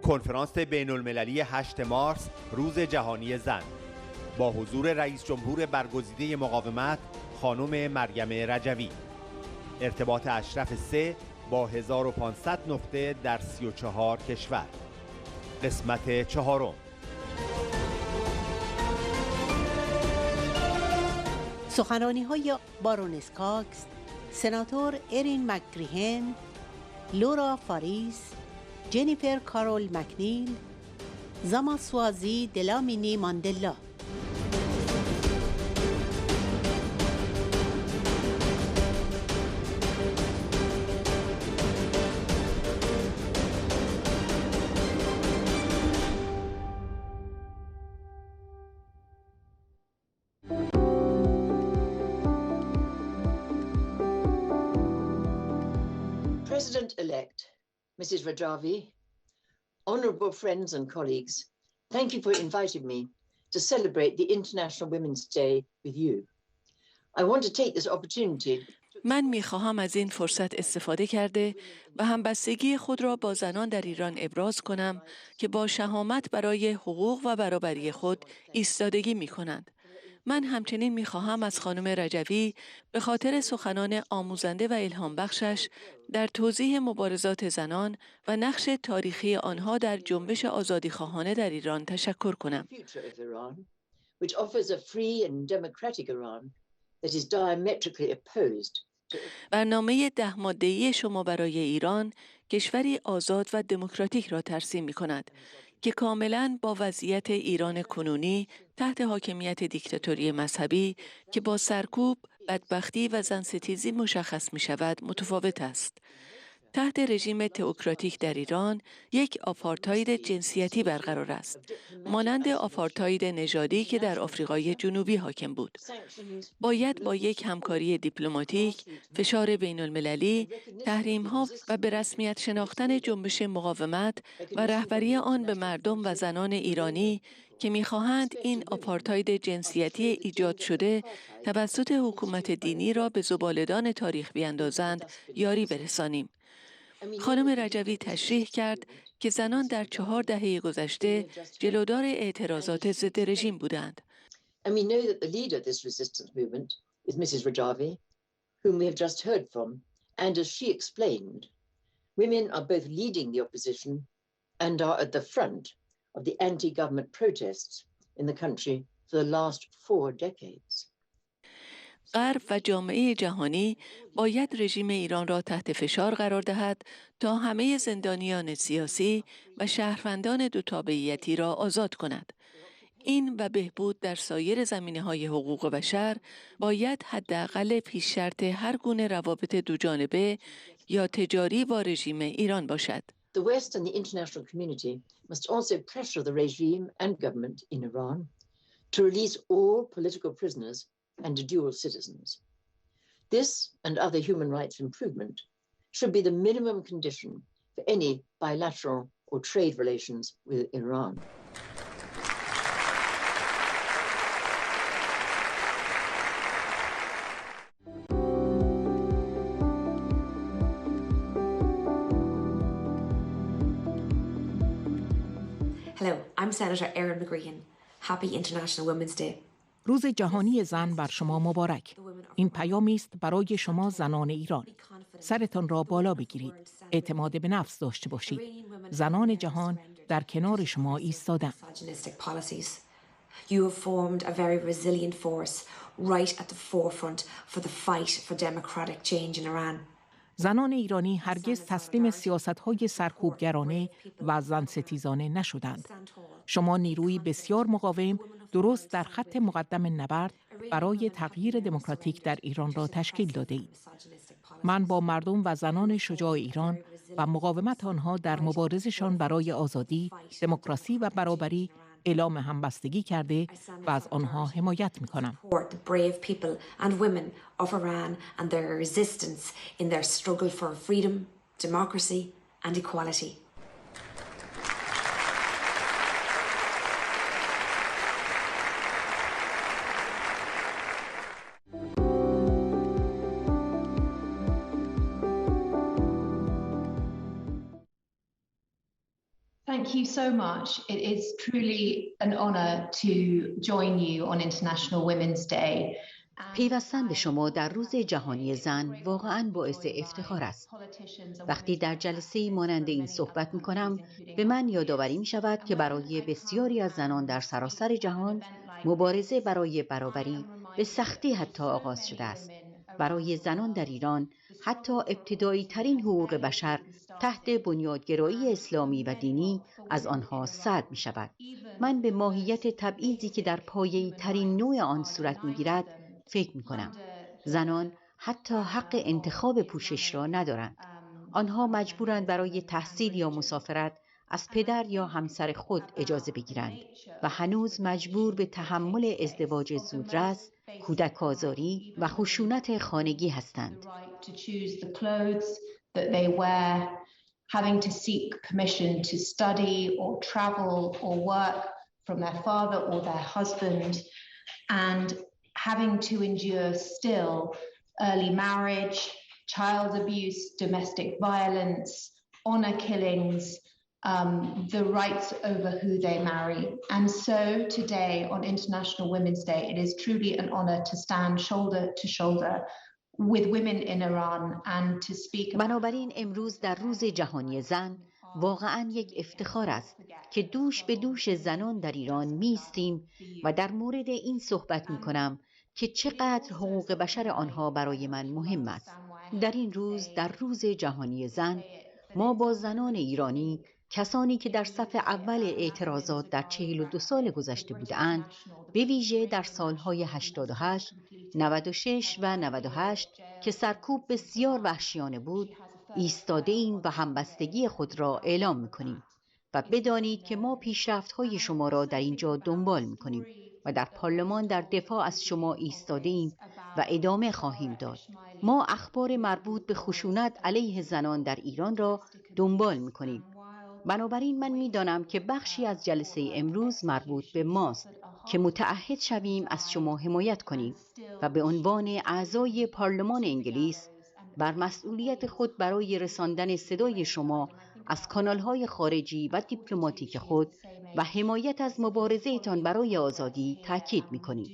کنفرانس بین المللی 8 مارس روز جهانی زن با حضور رئیس جمهور برگزیده مقاومت خانم مریم رجوی. ارتباط اشرف 3 با 1500 نقطه در 34 کشور. قسمت چهارم. سخنرانیهای بارونس کاکس، سناتور ایرین مکگریهن، لورا فاریس، جنیفر کارول مکنیل، زاماسوازی دلامینی ماندلا. President-elect Mrs. Rajavi, honorable friends and colleagues, thank you for inviting me to celebrate the International Women's Day with you. I want to take this opportunity. من می‌خواهم از این فرصت استفاده کرده و همبستگی خود را با زنان در ایران ابراز کنم که با شهامت برای حقوق و برابری خود ایستادگی می‌کنند. من همچنین می‌خواهم از خانم رجوی به خاطر سخنان آموزنده و الهام بخشش در توضیح مبارزات زنان و نقش تاریخی آنها در جنبش آزادی خواهانه در ایران تشکر کنم. برنامه 10 ماده‌ای شما برای ایران کشوری آزاد و دموکراتیک را ترسیم می‌کند که کاملاً با وضعیت ایران کنونی تحت حاکمیت دیکتاتوری مذهبی که با سرکوب، بدبختی و زنستیزی مشخص می‌شود متفاوت است. تحت رژیم تئوکراتیک در ایران یک آپارتاید جنسیتی برقرار است، مانند آپارتاید نژادی که در آفریقای جنوبی حاکم بود. باید با یک همکاری دیپلماتیک، فشار بین المللی، تحریم‌ها و به رسمیت شناختن جنبش مقاومت و رهبری آن به مردم و زنان ایرانی که می‌خواهند این آپارتاید جنسیتی ایجاد شده توسط حکومت دینی را به زباله‌دان تاریخ بیاندازند یاری برسانیم. خانم رجوی تشریح کرد که زنان در 4 دهه گذشته جلودار اعتراضات ضد رژیم بودند. And we know that the leader of this resistance movement is Mrs. Rajavi, whom we have just heard from. And as she explained, women are both leading the opposition and are at the front of the anti-government protests in the country for the last 4 decades. غرب و جامعه جهانی باید رژیم ایران را تحت فشار قرار دهد تا همه زندانیان سیاسی و شهروندان دو تابعیتی را آزاد کند. این و بهبود در سایر زمینه‌های حقوق بشر باید حداقل پیش شرط هر گونه روابط دوجانبه یا تجاری با رژیم ایران باشد. The West and the international community must also pressure the regime and government in Iran to release all political prisoners and dual citizens. This and other human rights improvement should be the minimum condition for any bilateral or trade relations with Iran. Hello, I'm Senator Erin McGreehan. Happy International Women's Day. روز جهانی زن بر شما مبارک. این پیامی است برای شما زنان ایران. سرتان را بالا بگیرید. اعتماد به نفس داشته باشید. زنان جهان در کنار شما ایستادند. You have formed a very resilient force right at the forefront for the fight for democratic change in Iran. زنان ایرانی هرگز تسلیم سیاست‌های سرکوبگرانه و زنستیزانه نشدند. شما نیروی بسیار مقاوم درست در خط مقدم نبرد برای تغییر دموکراتیک در ایران را تشکیل داده‌اید. من با مردم و زنان شجاع ایران و مقاومت آنها در مبارزشان برای آزادی، دموکراسی و برابری اعلام همبستگی کرده و از آنها حمایت می‌کنم. thank you so much. It is truly an honor to join you on International Women's Day. پیوستن به شما در روز جهانی زن واقعاً باعث افتخار است. وقتی در جلسه‌ای مانند این صحبت می‌کنم، به من یادآوری می‌شود که برای بسیاری از زنان در سراسر جهان مبارزه برای برابری به سختی حتی آغاز شده است. برای زنان در ایران حتی ابتدایی ترین حقوق بشر تحت بنیادگرایی اسلامی و دینی از آنها سلب می‌شود. من به ماهیت تبعیضی که در پایه‌ای ترین نوع آن صورت می‌گیرد فکر می‌کنم. زنان حتی حق انتخاب پوشش را ندارند. آنها مجبورند برای تحصیل یا مسافرت از پدر یا همسر خود اجازه بگیرند و هنوز مجبور به تحمل ازدواج زودرس، کودک آزاری و خشونت خانگی هستند. Having to endure still early marriage, child abuse, domestic violence, honor killings, the rights over who they marry. And so today on International Women's Day, it is truly an honor to stand shoulder to shoulder with women in Iran and to speak. بنابراین امروز در روز جهانی زن واقعاً یک افتخار است که دوش به دوش زنان در ایران میستیم و در مورد این صحبت میکنم که چقدر حقوق بشر آنها برای من مهم است. در این روز، در روز جهانی زن، ما با زنان ایرانی، کسانی که در صف اول اعتراضات در 42 سال گذشته بودند، به ویژه در سالهای 88، 96 و 98 که سرکوب بسیار وحشیانه بود، ایستاده ایم و همبستگی خود را اعلام می‌کنیم و بدانید که ما پیشرفت‌های شما را در اینجا دنبال می‌کنیم و در پارلمان در دفاع از شما ایستاده ایم و ادامه خواهیم داد. ما اخبار مربوط به خشونت علیه زنان در ایران را دنبال می‌کنیم. بنابراین من می‌دانم که بخشی از جلسه امروز مربوط به ماست که متعهد شویم از شما حمایت کنیم و به عنوان اعضای پارلمان انگلیس بر مسئولیت خود برای رساندن صدای شما از کانال‌های خارجی و دیپلماتیک خود و حمایت از مبارزه‌تان برای آزادی تاکید می‌کنیم.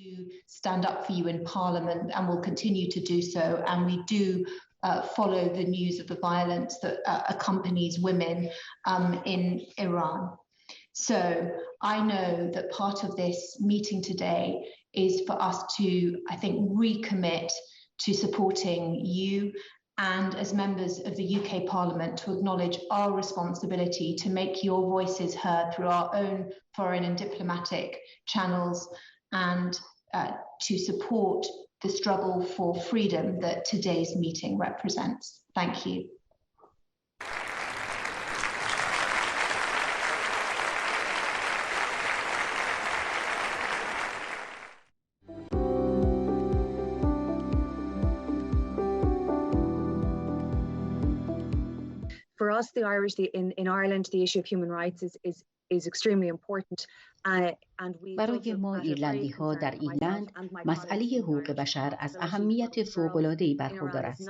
Follow the news of the violence that accompanies women in Iran. So I know that part of this meeting today is for us to, I think, recommit to supporting you and as members of the UK Parliament to acknowledge our responsibility to make your voices heard through our own foreign and diplomatic channels and to support the struggle for freedom that today's meeting represents. Thank you. For us, the Irish, in Ireland, the issue of human rights is extremely important. برای ما ایرلندی ها در ایرلند مسئله حقوق بشر از اهمیت فوق‌العاده‌ای برخوردار است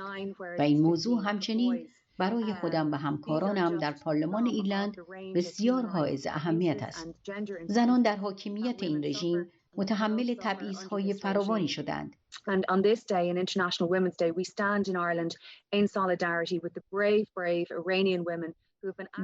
و این موضوع همچنین برای خودم و همکارانم در پارلمان ایرلند بسیار حائز اهمیت است. زنان در حاکمیت این رژیم متحمل تبعیض‌های فراوانی شدند. And on this day, in International Women's Day, we stand in Ireland in solidarity with the brave Iranian women.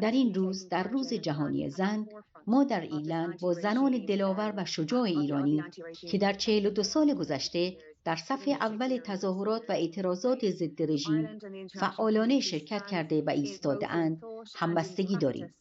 در این روز، در روز جهانی زن، ما در ایرلند با زنان دلاور و شجاع ایرانی که در 42 سال گذشته در صف اول تظاهرات و اعتراضات ضد رژیم فعالانه شرکت کرده و ایستاده‌اند، همبستگی داریم.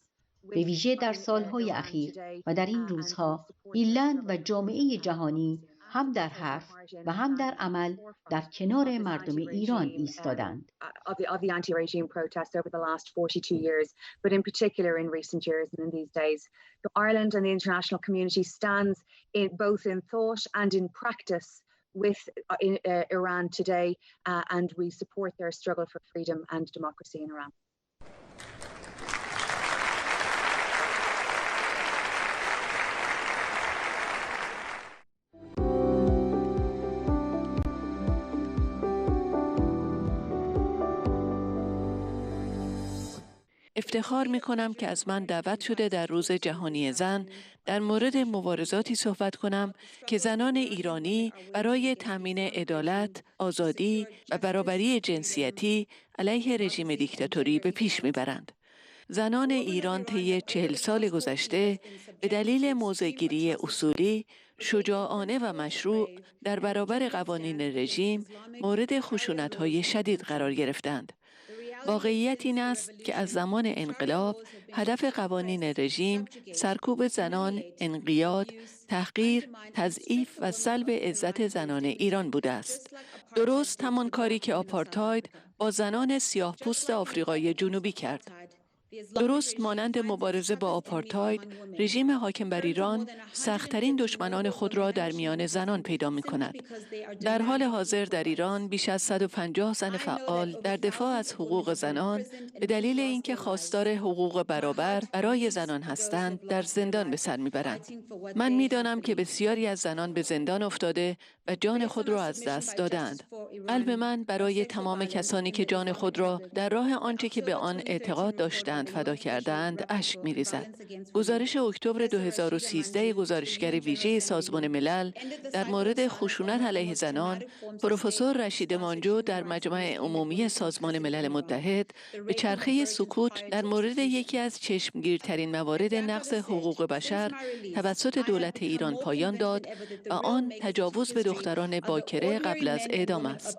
به ویژه در سالهای اخیر و در این روزها ایرلند و جامعه جهانی هم در حرف و هم در عمل در کنار مردم ایران ایستادند. Of the anti-regime protests over the last 42 years, but in particular in recent years and in these days. So Ireland and the international community stands both in thought and in practice with Iran today, and we support their struggle for freedom and democracy in Iran. افتخار می کنم که از من دعوت شده در روز جهانی زن در مورد مبارزاتی صحبت کنم که زنان ایرانی برای تامین عدالت، آزادی و برابری جنسیتی علیه رژیم دیکتاتوری به پیش می برند. زنان ایران طی 40 سال گذشته به دلیل موضع‌گیری اصولی، شجاعانه و مشروع در برابر قوانین رژیم مورد خشونت‌های شدید قرار گرفتند. واقعیت این است که از زمان انقلاب هدف قوانین رژیم سرکوب زنان، انقیاد، تحقیر، تضعیف و سلب عزت زنان ایران بوده است. درست همان کاری که آپارتاید با زنان سیاه‌پوست آفریقای جنوبی کرد. درست مانند مبارزه با آپارتاید، رژیم حاکم بر ایران سخت‌ترین دشمنان خود را در میان زنان پیدا می‌کند. در حال حاضر در ایران بیش از 150 زن فعال در دفاع از حقوق زنان به دلیل اینکه خواستار حقوق برابر برای زنان هستند در زندان به سر می‌برند. من می‌دانم که بسیاری از زنان به زندان افتاده و جان خود را از دست دادند. قلب من برای تمام کسانی که جان خود را در راه آنچه که به آن اعتقاد داشتند فدا کردند اشک می‌ریزد. گزارش اکتبر 2013 گزارشگر ویژه سازمان ملل در مورد خشونت علیه زنان، پروفسور رشید مانجو در مجمع عمومی سازمان ملل متحد به چرخه سکوت در مورد یکی از چشمگیرترین موارد نقض حقوق بشر توسط دولت ایران پایان داد و آن تجاوز به دختران باکره قبل از اعدام است.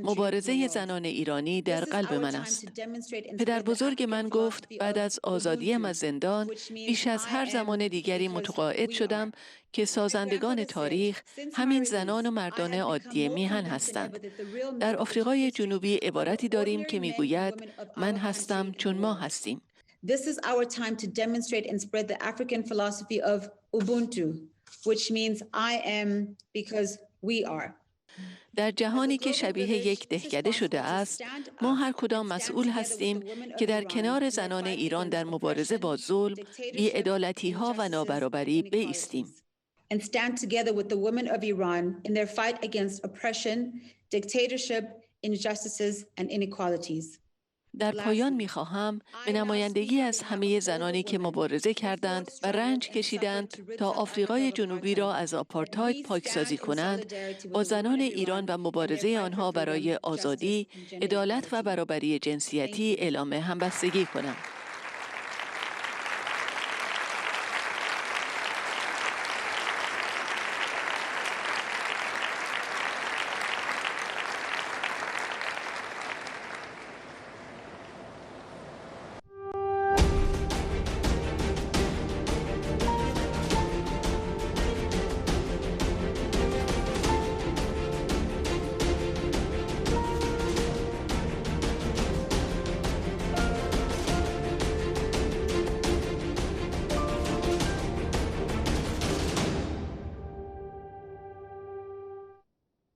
مبارزه زنان ایرانی در قلب من است. پدر بزرگ من گفت بعد از آزادیم از زندان بیش از هر زمان دیگری متقاعد شدم که سازندگان تاریخ همین زنان و مردان عادی میهن هستند. در آفریقای جنوبی عبارتی داریم که میگوید من هستم چون ما هستیم. This is our time to demonstrate and spread the African philosophy of Ubuntu, which means I am because we are. در جهانی که شبیه یک دهکده شده است، ما هر کدام مسئول هستیم که در کنار زنان ایران در مبارزه با ظلم، بی‌عدالتی‌ها و نابرابری بایستیم. And stand together with the women of Iran in their fight against oppression, dictatorship, injustices and inequalities. در پایان می‌خواهم به نمایندگی از همه زنانی که مبارزه کردند و رنج کشیدند تا آفریقای جنوبی را از آپارتاید پاکسازی کنند، با زنان ایران و مبارزه آنها برای آزادی، عدالت و برابری جنسیتی اعلام همبستگی کنم.